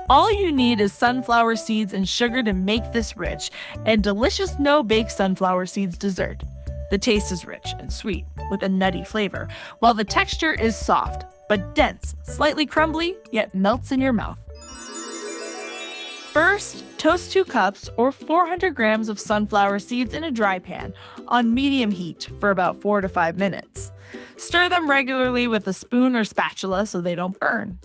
All you need is sunflower seeds and sugar to make this rich and delicious no-bake sunflower seeds dessert. The taste is rich and sweet with a nutty flavor, while the texture is soft but dense, slightly crumbly, yet melts in your mouth. First, toast 2 cups or 400 grams of sunflower seeds in a dry pan on medium heat for about 4 to 5 minutes. Stir them regularly with a spoon or spatula so they don't burn.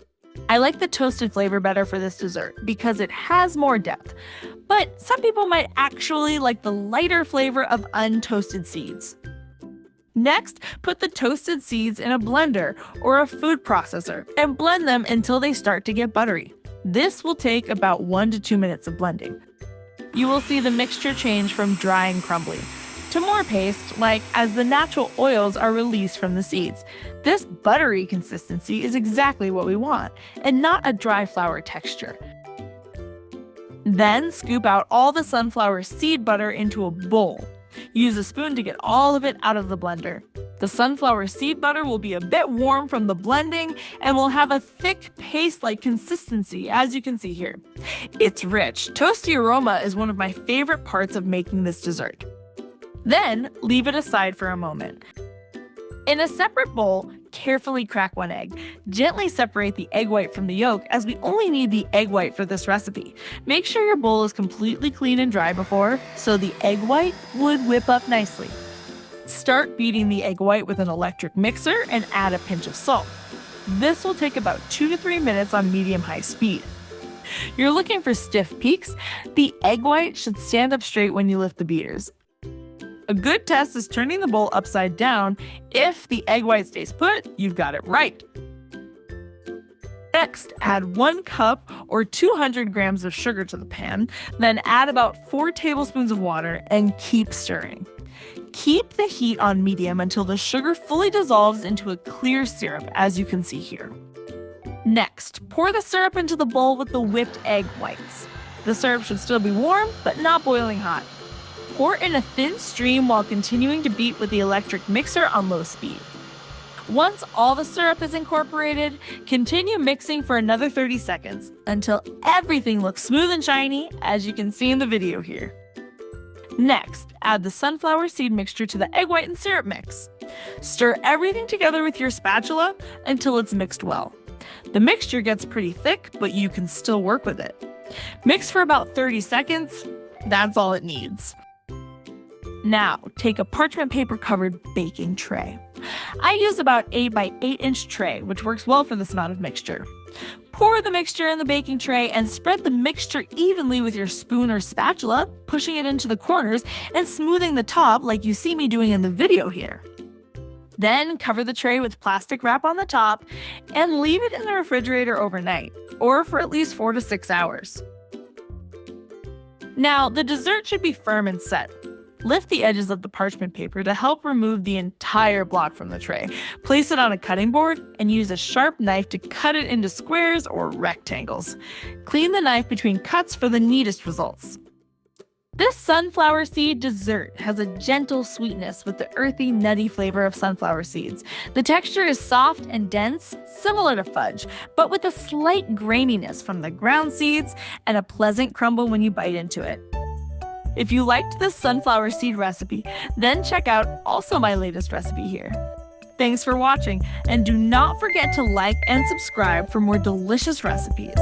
I like the toasted flavor better for this dessert because it has more depth, but some people might actually like the lighter flavor of untoasted seeds. Next, put the toasted seeds in a blender or a food processor and blend them until they start to get buttery. This will take about 1 to 2 minutes of blending. You will see the mixture change from dry and crumbly to more paste, like as the natural oils are released from the seeds. This buttery consistency is exactly what we want, and not a dry flour texture. Then scoop out all the sunflower seed butter into a bowl. Use a spoon to get all of it out of the blender. The sunflower seed butter will be a bit warm from the blending and will have a thick paste-like consistency, as you can see here. It's rich. Toasty aroma is one of my favorite parts of making this dessert. Then, leave it aside for a moment. In a separate bowl, carefully crack 1 egg. Gently separate the egg white from the yolk, as we only need the egg white for this recipe. Make sure your bowl is completely clean and dry before, so the egg white would whip up nicely. Start beating the egg white with an electric mixer and add a pinch of salt. This will take about 2 to 3 minutes on medium-high speed. You're looking for stiff peaks. The egg white should stand up straight when you lift the beaters. A good test is turning the bowl upside down. If the egg white stays put, you've got it right. Next, add 1 cup or 200 grams of sugar to the pan, then add about 4 tablespoons of water and keep stirring. Keep the heat on medium until the sugar fully dissolves into a clear syrup, as you can see here. Next, pour the syrup into the bowl with the whipped egg whites. The syrup should still be warm, but not boiling hot. Pour in a thin stream while continuing to beat with the electric mixer on low speed. Once all the syrup is incorporated, continue mixing for another 30 seconds until everything looks smooth and shiny, as you can see in the video here. Next, add the sunflower seed mixture to the egg white and syrup mix. Stir everything together with your spatula until it's mixed well. The mixture gets pretty thick, but you can still work with it. Mix for about 30 seconds. That's all it needs. Now, take a parchment paper covered baking tray. I use about 8 by 8 inch tray, which works well for this amount of mixture. Pour the mixture in the baking tray and spread the mixture evenly with your spoon or spatula, pushing it into the corners and smoothing the top like you see me doing in the video here. Then cover the tray with plastic wrap on the top and leave it in the refrigerator overnight, or for at least 4 to 6 hours. Now, the dessert should be firm and set. Lift the edges of the parchment paper to help remove the entire block from the tray. Place it on a cutting board and use a sharp knife to cut it into squares or rectangles. Clean the knife between cuts for the neatest results. This sunflower seed dessert has a gentle sweetness with the earthy, nutty flavor of sunflower seeds. The texture is soft and dense, similar to fudge, but with a slight graininess from the ground seeds and a pleasant crumble when you bite into it. If you liked this sunflower seed recipe, then check out also my latest recipe here. Thanks for watching, and do not forget to like and subscribe for more delicious recipes.